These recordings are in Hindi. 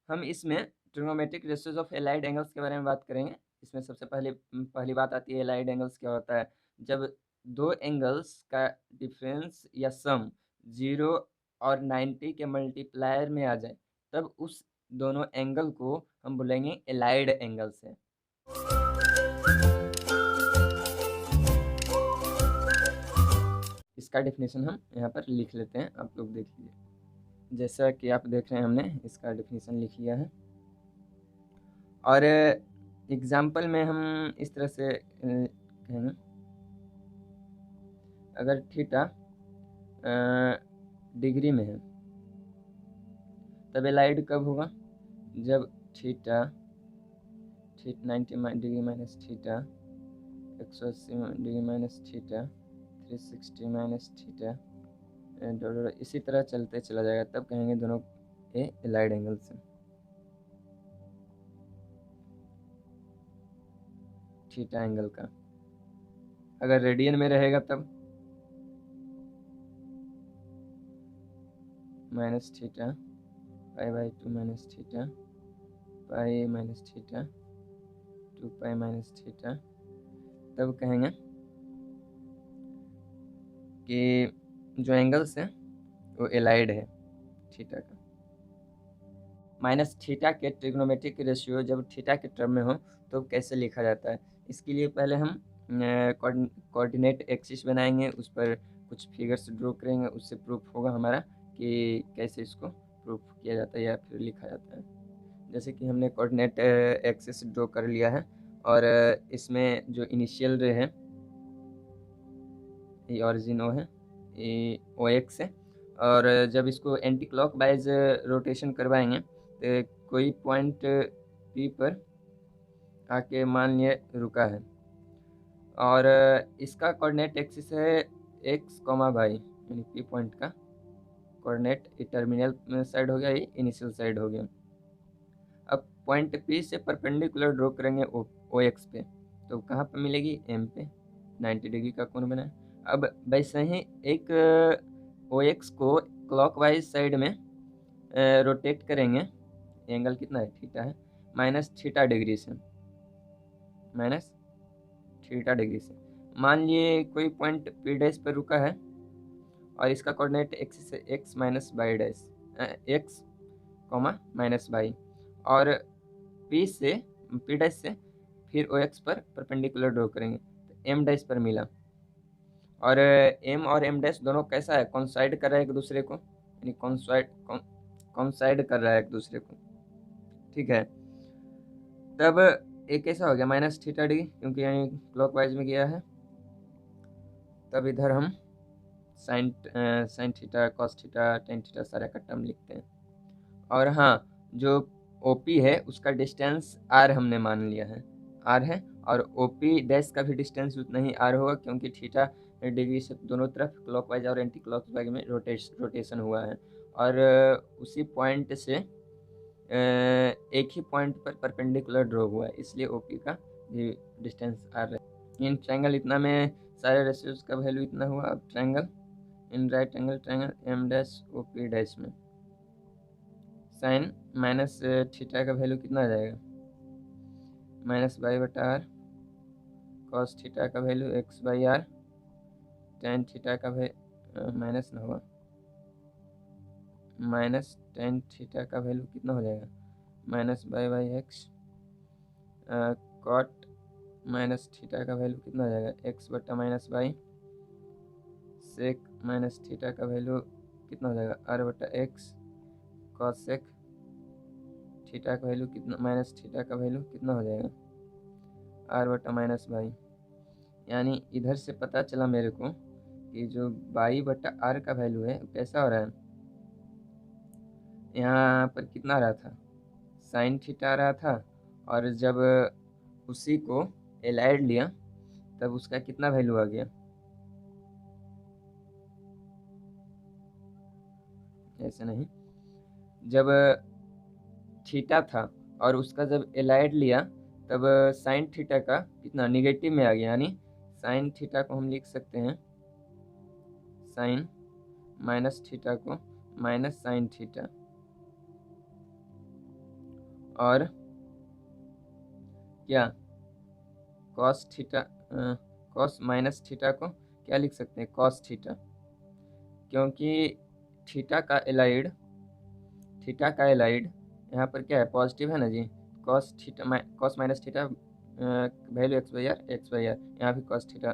हम इसमें trigonometric ratios of allied angles के बारे में बात करेंगे। इसमें सबसे पहली बात आती है एलाइड एंगल्स क्या होता है। जब दो एंगल्स का डिफरेंस या सम 0 और 90 के मल्टीप्लायर में आ जाए तब उस दोनों एंगल को हम बोलेंगे एलाइड एंगल्स है। इसका डेफिनेशन हम यहाँ पर लिख लेते हैं, आप लोग देख लीजिए। जैसा कि आप देख रहे हैं हमने इसका डेफिनेशन लिख लिया है और एग्जाम्पल में हम इस तरह से कहेंगे, अगर थीटा डिग्री में है तब एलाइड कब होगा, जब theta 90 degree minus theta 180 degree minus theta 360 minus theta इसी तरह चलते चला जाएगा, तब कहेंगे दोनों ये एलाइड एंगल्स हैं। थीटा एंगल का अगर रेडियन में रहेगा तब minus theta pi minus theta pi minus theta 2 pi minus theta, तब कहेंगे कि जो एंगल्स हैं वो एलाइड है थीटा का। माइनस थीटा के ट्रिग्नोमेट्रिक रेशियो जब थीटा के टर्म में हो तो कैसे लिखा जाता है, इसके लिए पहले हम कोऑर्डिनेट एक्सिस बनाएंगे, उस पर कुछ फिगर्स ड्रॉ करेंगे, उससे प्रूफ होगा हमारा कि कैसे इसको प्रूफ किया जाता है या फिर लिखा जाता है। जैसे कि हमने कोऑर्डिनेट एक्सिस ड्रॉ कर लिया है और इसमें जो इनिशियल रे है ये ओरिजिन ओ है, ये OX है, और जब इसको एंटी क्लॉकवाइज रोटेशन करवाएंगे तो कोई पॉइंट P पर आके मान लिए रुका है और इसका कोऑर्डिनेट एक्सिस है x, y, यानी P पॉइंट का कोऑर्डिनेट टर्मिनल साइड हो गया, ये इनिशियल साइड हो गया। अब पॉइंट P से परपेंडिकुलर ड्रॉ करेंगे OX पे, तो कहाँ पे मिलेगी, M पे, 90 डिग्री का कोण बना। अब वैसे ही एक OX को क्लॉकवाइज साइड में रोटेट करेंगे, एंगल कितना है, थीटा है, माइनस थीटा डिग्री से, माइनस थीटा डिग्री से। मान लिए कोई पॉइंट P डैश पर रुका है और इसका कोऑर्डिनेट एक्सिस है x minus y dash, x minus y, और P डैश से फिर OX पर परपेंडिकुलर ड्रॉ करेंगे तो M डैश पर मिला, और M और M डैश दोनों कैसा है, कॉन्साइड कर रहा है एक दूसरे को, यानी कॉन्साइड कर रहा है एक दूसरे को, ठीक है। तब एक कैसा हो गया, माइनस थीटा डिग्री, क्योंकि यानी क्लॉकवाइज में गया है। तब इधर हम sine theta, cos theta, tan theta सारा का टर्म लिखते हैं। और हाँ, जो OP है उसका डिस्टेंस R हमने मान लिया है, R है, और OP डैश का भी डिस्टेंस उतना ही R होगा, क्योंकि थीटा डिग्री से दोनों तरफ क्लॉकवाइज और एंटी क्लॉकवाइज में रोटेशन हुआ है, और उसी पॉइंट से एक ही पॉइंट पर परपेंडिकुलर ड्रॉ हुआ है, इसलिए OP का भी डिस्टेंस R है। इन ट्रायंगल इतना में सारे रेशियोज का वैल्यू इतना हुआ। अब triangle in right angle triangle M dash OP dash में साइन माइनस थीटा का वैल्यू कितना आ जाएगा, माइनस y/r, कॉस थीटा का वैल्यू x/r, टेन थीटा का माइनस ना होगा, माइनस टेन थीटा का वैल्यू कितना हो जाएगा, minus y/x, cot minus theta का वैल्यू कितना हो जाएगा, x/-y, सेक माइनस थीटा का वैल्यू कितना हो जाएगा, r/x, कॉसेक थीटा का वैल्यू कितना, माइनस थीटा का वैल्यू कितना हो जाएगा, r/-y। यानी इधर से पता चला मेरे को कि जो y/r का वैल्यू है कैसा हो रहा है, यहाँ पर कितना आ रहा था, साइन थीटा आ रहा था, और जब उसी को एलाइड लिया तब उसका कितना वैल्यू आ गया, ऐसे नहीं, जब थीटा था और उसका जब एलाइड लिया तब साइन थीटा का कितना निगेटिव में आ गया, यानी साइन थीटा को हम लिख सकते हैं साइन माइनस थीटा को माइनस साइन थीटा, और क्या cos theta, cos minus theta को क्या लिख सकते हैं, कॉस थीटा, क्योंकि थीटा का एलाइड यहाँ पर क्या है, पॉजिटिव है ना जी। Cos theta cos minus theta value x by r, यहाँ भी कॉस थीटा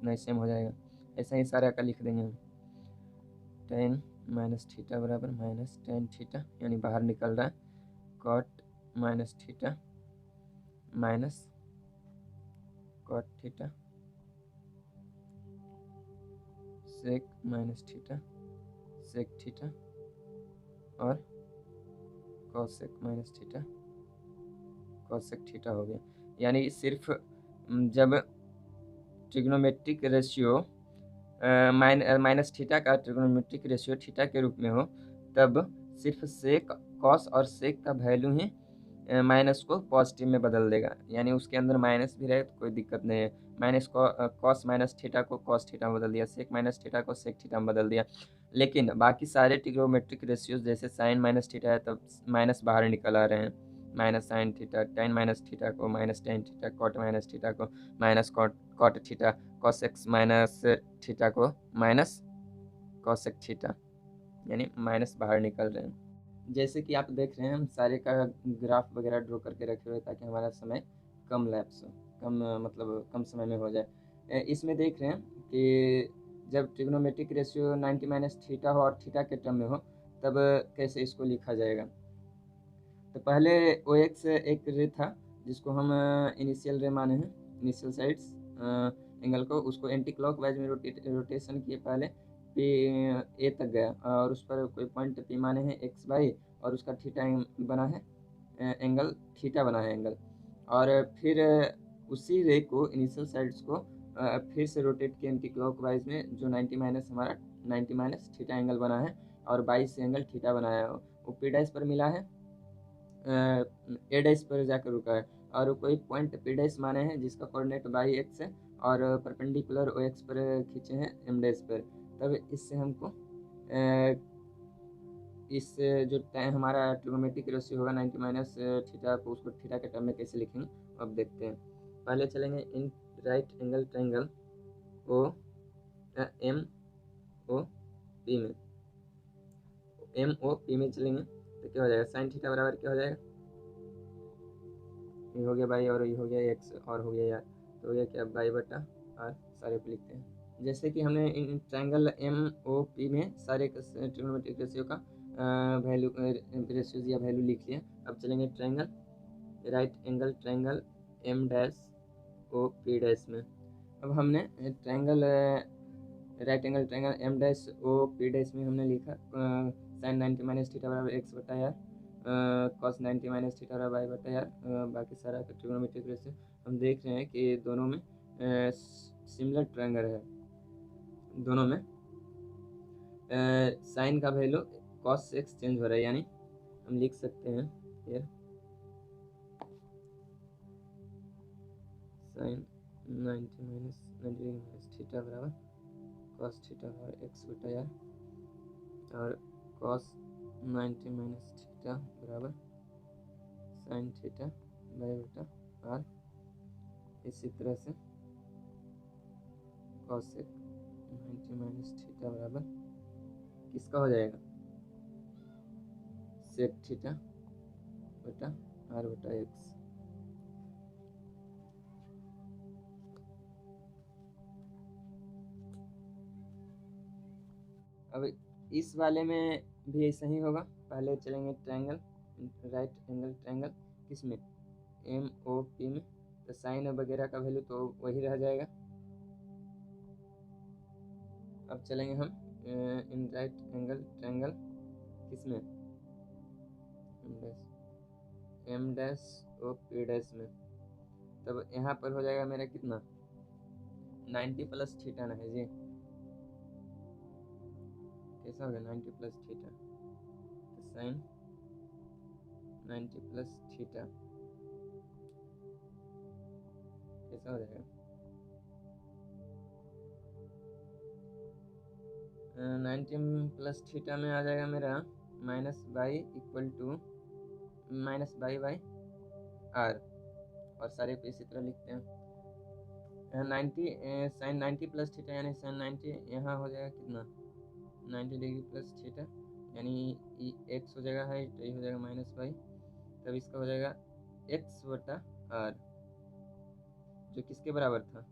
नहीं सेम हो जाएगा। ऐसा ही सारा का लिख देंगे हम। टेन माइनस थीटा बराबर माइनस टेन थीटा, यानी बाहर निकल रहा है cot minus theta minus cot theta sec minus theta sec theta और cosec minus theta cosec theta हो गया। यानी सिर्फ जब ट्रिग्नोमेट्रिक रेशियो माइनस थीटा का ट्रिग्नोमेट्रिक रेशियो थीटा के रूप में हो, तब सिर्फ सेक कॉस और सेक का वैल्यू ही माइनस को पॉजिटिव में बदल देगा। यानी उसके अंदर माइनस भी रहे तो कोई दिक्कत नहीं है। माइनस कॉस माइनस थीटा को कॉस थीटा में बदल दिया, सेक माइनस थीटा को सेक थीटा में बदल दिया। लेकिन बाकी सारे ट्रिग्नोमेट्रिक रेशियोज जैसे साइन माइनस थीटा है तब माइनस बाहर निकल आ रहे हैं, minus sine theta, tan minus theta को minus tan theta, cot minus theta को minus cot theta, cosec minus theta को माइनस कॉसेक थीटा, यानी माइनस बाहर निकल रहे हैं। जैसे कि आप देख रहे हैं हम सारे का ग्राफ वगैरह ड्रॉ करके रखे हुए ताकि हमारा समय कम लैप्स हो, मतलब कम समय में हो जाए। इसमें देख रहे हैं कि जब ट्रिग्नोमेट्रिक रेशियो 90 माइनस थीटा हो और थीटा के टर्म में हो, तब कैसे इसको लिखा जाएगा। तो पहले ओ एक्स एक रे था जिसको हम इनिशियल रे माने हैं, इनिशियल साइड्स एंगल को, उसको एंटी क्लॉकवाइज में रोटेशन किए पहले पी ए तक गया और उस पर कोई पॉइंट पी माने हैं एक्स बाई, और उसका थीटा बना है एंगल, थीटा बना है एंगल। और फिर उसी रे को इनिशियल साइड्स को फिर से रोटेट किया एंटी क्लॉकवाइज में, जो 90 माइनस हमारा 90 माइनस थीटा एंगल बना है और 22 से एंगल थीटा बनाया है। वो पी डैश पर मिला है, ए डैश पर जाकर रुका है, और कोई पॉइंट पी डैश माने हैं जिसका कोऑर्डिनेट बाई एक्स है और परपेंडिकुलर ओ एक्स पर खींचे हैं एम डैश पर। तब इससे हमको इस जो हमारा ट्रिग्नोमेट्रिक रेशियो होगा 90 माइनस थीटा को, उसको थीटा के टर्म में कैसे लिखेंगे अब देखते हैं। पहले चलेंगे in right angle triangle O M O P में, एम ओ पी में चलेंगे तो क्या हो जाएगा, साइन थीटा बराबर क्या हो जाएगा, ये हो गया बाई और ये हो गया एक्स और हो गया यार, तो हो गया क्या बाई बटा आर, सारे पे लिखते हैं। जैसे कि हमने इन ट्रायंगल एम ओ पी में सारे ट्रिग्नोमेट्रिक रेशियो का वैल्यू रेशियोज या वैल्यू लिख लिया। अब चलेंगे triangle right angle triangle M dash O P dash में। अब हमने triangle right angle triangle M dash O P dash में हमने लिखा साइन 90 माइनस थीटा बराबर एक्स बटा यार, कॉस 90 माइनस थीटा बराबर बाई बटा यार, बाकी सारा का ट्रिग्नोमेट्रिक रेशियो हम देख रहे हैं कि दोनों में सिमिलर ट्रायंगल है। दोनों में साइन का वैल्यू कॉस से एक्सचेंज हो रहा है, यानी हम लिख सकते हैं ये साइन 90 माइनस थीटा बराबर कॉस थीटा बराबर एक्स बटा यार, और कॉस 90 माइनस थीटा बराबर साइन थीटा बाई बटा आर। इसी तरह से कॉसेक 90 माइनस थीटा बराबर किसका हो जाएगा, सेक थीटा बटा आर बटा एक्स। अब इस वाले में भी ऐसा ही होगा। पहले चलेंगे ट्रायंगल राइट एंगल ट्रायंगल किस में, एम ओ पी में, तो साइन वगैरह का वैल्यू तो वही रह जाएगा। अब चलेंगे हम इन राइट एंगल ट्रायंगल किस में, M dash O P dash में। तब यहाँ पर हो जाएगा मेरा कितना 90 प्लस थीटा ना है जी, कैसा होगा 90 प्लस थीटा, तो साइन 90 प्लस थीटा कैसा हो जाएगा, 90 प्लस थीटा में आ जाएगा मेरा minus y equal to minus y by r, और सारे पे इसी तरह लिखते हैं। 90 साइन 90 प्लस थीटा यानी साइन 90 यहाँ हो जाएगा कितना 90 डिग्री प्लस थीटा, यानी एक्स हो जाएगा है तो ये हो जाएगा माइनस बाई, तब इसका हो जाएगा एक्स बटा आर, जो किसके बराबर था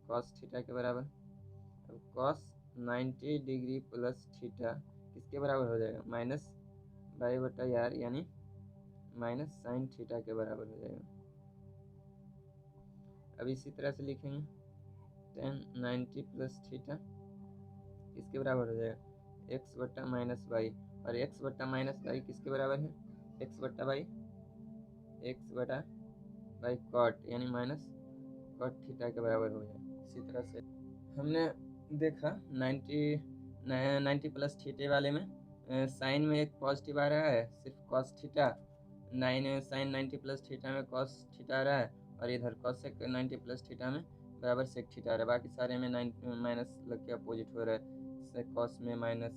कॉस थीटा के बराबर। अब कॉस 90 डिग्री प्लस थीटा किसके बराबर हो जाएगा माइनस बाई बटा आर, यानी माइनस साइन थीटा के बराबर हो जाएगा। अब इसी तरह से लिखेंगे टेन 90 प्लस थीटा किसके बराबर हो जाएगा एक्स बट्टा माइनस बाई, और एक्स बट्टा माइनस बाई किसके बराबर है एक्स बट्टा बाई, एक्स बटा बाई कॉट, यानी माइनस कॉट थीटा के बराबर हो जाएगा। इसी तरह से हमने देखा 90 प्लस थीटे वाले में साइन में एक पॉजिटिव आ रहा है सिर्फ cos theta, sine 90 plus theta में कॉस थीटा आ रहा है, और इधर कॉसेक 90 प्लस थीटा में बराबर सेक थीटा आ रहा है। बाकी सारे में माइनस लग के अपोजिट हो रहा है। कॉस में minus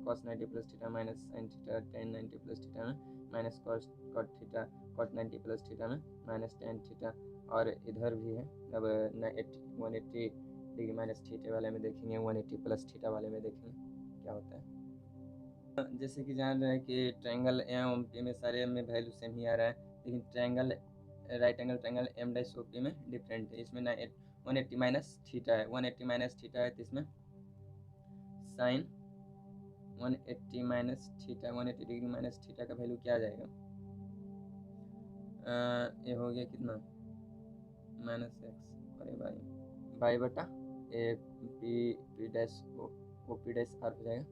cos 90 plus theta minus sine theta, tan 90 plus theta में minus cot theta, cot 90 plus theta में माइनस टेन थीटा, और इधर भी है। अब 180 डिग्री माइनस थीटा वाले में देखेंगे, 180 प्लस थीटा वाले में देखेंगे क्या होता है। जैसे कि जान रहे हैं कि ट्रायंगल एम पी में सारे में वैल्यू सेम ही आ रहा है, लेकिन triangle right angle triangle M dash O P में डिफरेंट है। इसमें 180 माइनस थीटा है, 180 माइनस थीटा है, तो इसमें sine 180 minus theta 180 degree minus theta का वैल्यू क्या आ जाएगा ये हो गया कितना माइनस एक्स, अरे बाई बटा A P dash O P dash R हो जाएगा।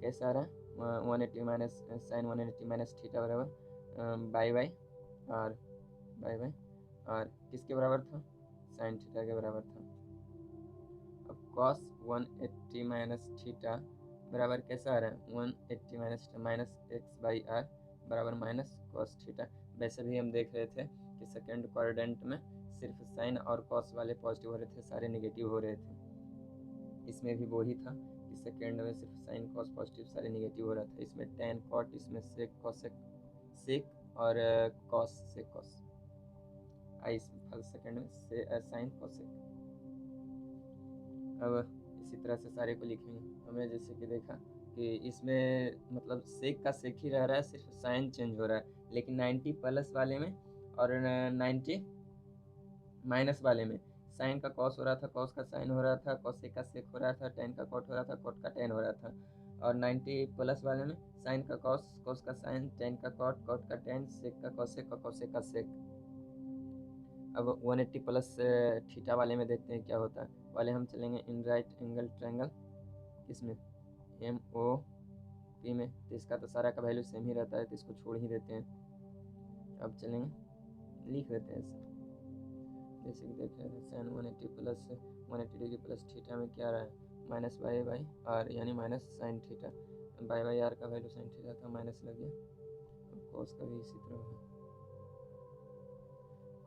कैसा आ रहा है 180 माइनस साइन 180 माइनस थीटा बराबर बाई बाई आर किसके बराबर था साइन थीटा के बराबर था। अब कॉस 180 माइनस थीटा बराबर कैसा आ रहा है 180 माइनस एक्स बाई आर बराबर माइनस कॉस थीटा। वैसे भी हम देख रहे थे कि सेकेंड क्वाड्रेंट में सिर्फ साइन और कॉस वाले पॉजिटिव हो रहे थे, सारे नेगेटिव हो रहे थे। इसमें भी वही था कि सेकेंड में सिर्फ साइन कॉस पॉजिटिव सारे नेगेटिव हो रहा था। इसमें टेन कॉट, इसमें सेक कॉसेक सेक और कॉस सेक कॉस, इस फर्स्ट सेकेंड में से साइन कॉसेक। अब इसी तरह से सारे को लिखेंगे। हमने जैसे कि देखा कि इसमें मतलब सेक का सेक ही रह रहा है, सिर्फ साइन चेंज हो रहा है, लेकिन 90 प्लस वाले में और 90 माइनस वाले में साइन का कॉस हो रहा था, कॉस का साइन हो रहा था, कॉसेक का सेक हो रहा था, टेन का कॉट हो रहा था, कॉट का टेन हो रहा था। और 90 प्लस वाले में साइन का कॉस, कॉस का साइन, टेन का कॉट, कॉट का टेन, सेक का कॉसेक और कॉसेक का सेक। अब 180 प्लस थीटा वाले में देखते हैं क्या होता है। वाले हम चलेंगे इन राइट एंगल ट्रायंगल किसमें एम ओ पी में, तो इसका तो सारा का वैल्यू सेम ही रहता है, तो इसको छोड़ ही देते हैं। अब चलेंगे लिख देते हैं ऐसे, जैसे कि देख रहे हैं साइन 180 डिग्री प्लस थीटा में क्या रहा है माइनस बाई बाई आर, यानी minus sine theta. Y by r का वैल्यू साइन थीटा था, माइनस लग गया। कॉस का भी इसी तरह होगा,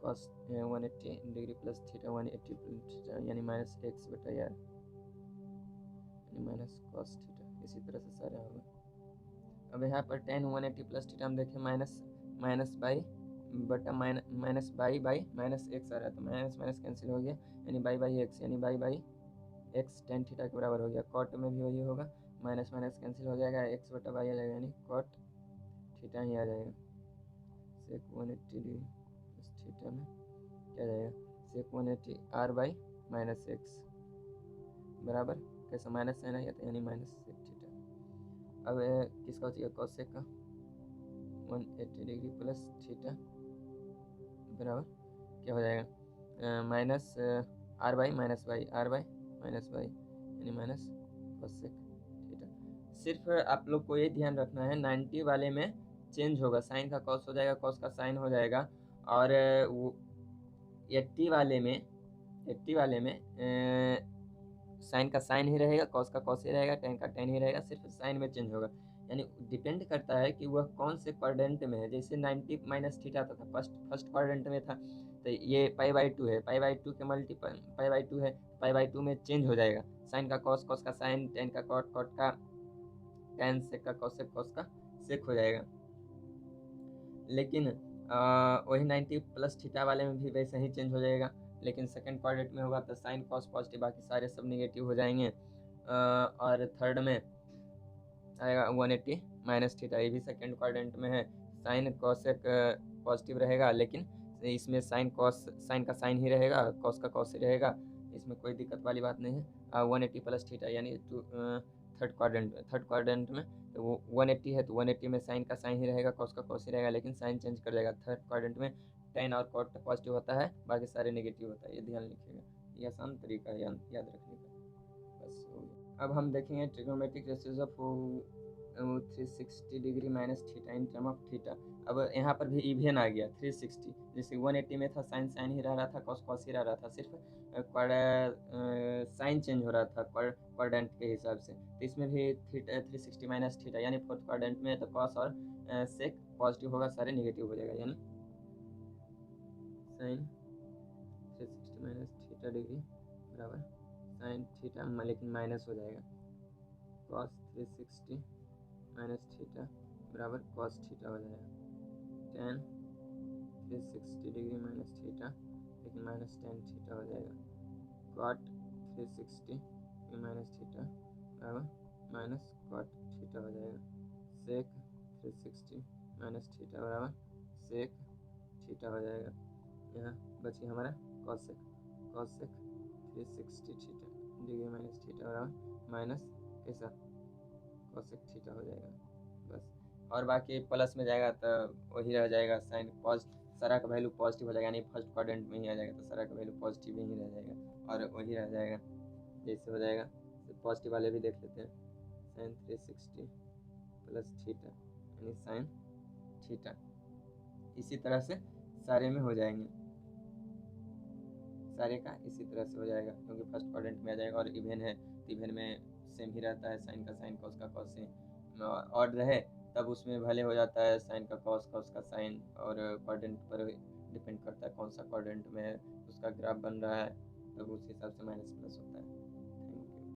cos 180 degree plus theta 180 plus theta यानी माइनस एक्स बटा आर यानी माइनस कॉस थीटा। इसी तरह से सारे होगा। अब यहाँ पर टेन 180 प्लस थीटा हम देखें माइनस बाई बटा माइनस बाई माइनस एक्स आ रहा है, तो माइनस माइनस कैंसिल हो गया, यानी बाई एक्स, यानी बाई एक्स टेन थीटा के बराबर हो गया। कॉट में भी वही होगा, माइनस माइनस कैंसिल हो जाएगा, एक्स बटा बाई आ जाएगा, यानी कॉट थीटा ही आ जाएगा। सेक 180 डिग्री प्लस थीटा में क्या जाएगा सेक 180 आर बाई माइनस एक्स बराबर कैसा माइनस साइन आ गया था, यानी माइनस सेक थीटा। अब किसका हो जाएगा कॉसेक का 180 डिग्री प्लस थीटा बराबर क्या हो जाएगा minus r by minus y r by minus y यानी माइनस कॉसेक थीटा। सिर्फ आप लोग को ये ध्यान रखना है 90 वाले में चेंज होगा, साइन का कॉस हो जाएगा, कॉस का साइन हो जाएगा, और 80 वाले में साइन का साइन ही रहेगा, कॉस का कॉस ही रहेगा, टेन का टेन ही रहेगा, सिर्फ साइन में चेंज होगा। यानी डिपेंड करता है कि वह कौन से क्वाड्रेंट में है। जैसे 90 माइनस थीटा था फर्स्ट क्वाड्रेंट में था, तो ये पाई बाई टू है, पाई बाई टू के मल्टीपल पाई बाई टू है, पाई बाई टू में चेंज हो जाएगा, साइन का कॉस, कॉस का साइन, टेन का कॉट, कॉट का टेन, सेक का कॉस, कॉस का सेक हो जाएगा। लेकिन वही 90 प्लस थीटा वाले में भी वैसे ही चेंज हो जाएगा, लेकिन सेकंड क्वाड्रेंट में होगा तो साइन कॉस पॉजिटिव, बाकी सारे सब निगेटिव हो जाएंगे। और थर्ड में आएगा 180 माइनस थीटा, ये भी सेकंड क्वाड्रेंट में है। साइन कॉसेक पॉजिटिव रहेगा, लेकिन इसमें साइन का साइन ही रहेगा, कॉस का कॉस ही रहेगा, इसमें कोई दिक्कत वाली बात नहीं है। 180 प्लस थीटा यानी थर्ड क्वाड्रेंट में तो वो 180 है, तो 180 में साइन का साइन ही रहेगा, कॉस का कॉस ही रहेगा, लेकिन साइन चेंज कर जाएगा। थर्ड क्वाड्रेंट में टेन और कॉट पॉजिटिव होता है, बाकी सारे नेगेटिव होता है, ये ध्यान रखिएगा, ये आसान तरीका है याद रखने का। बस हो गया। अब हम देखेंगे trigonometric ratios of 360 degree minus theta in term of theta. अब यहाँ पर भी इवेन आ गया 360, जैसे 180 में था साइन साइन ही रह रहा था, कॉस कॉस ही रह रहा था, सिर्फ साइन चेंज हो रहा था क्वाड्रेंट के हिसाब से। तो इसमें भी थीटा 360 माइनस थीटा यानी फोर्थ क्वाड्रेंट में तो कॉस और सेक पॉजिटिव होगा, सारे नेगेटिव हो जाएगा, यानी साइन 360 माइनस थीटा डिग्री बराबर साइन थीटा, लेकिन माइनस हो जाएगा, कॉस 360 माइनस थीटा बराबर कॉस थीटा हो जाएगा, टेन 360 डिग्री माइनस थीटा, लेकिन माइनस टेन थीटा हो जाएगा, कॉट 360 माइनस थीटा बराबर माइनस कॉट थीटा हो जाएगा, सेक 360 माइनस थीटा बराबर सेक थीटा हो जाएगा। यहाँ बची हमारा cosec 360 theta degree minus theta बराबर माइनस कैसा कॉसेक थीटा हो जाएगा, बस। और बाकी प्लस में जाएगा तो वही रह जाएगा, साइन सारा का वैल्यू पॉजिटिव हो जाएगा, यानी फर्स्ट क्वाड्रेंट में ही आ जाएगा, तो सारा का वैल्यू पॉजिटिव ही रह जाएगा, और वही रह जाएगा जैसे हो जाएगा। तो पॉजिटिव वाले भी देख लेते हैं, साइन 360 प्लस थीटा यानी साइन थीटा, इसी तरह से सारे में हो जाएंगे, सारे का इसी तरह से हो जाएगा, क्योंकि फर्स्ट क्वाड्रेंट में आ जाएगा, और इवेन है तो इवेन में सेम ही रहता है, साइन का साइन कॉस का कॉस से ऑड रहे तब उसमें भले हो जाता है साइन का कॉस कॉस का साइन, और क्वाड्रेंट पर डिपेंड करता है कौन सा क्वाड्रेंट में है, उसका ग्राफ बन रहा है, तब उस हिसाब से माइनस प्लस होता है।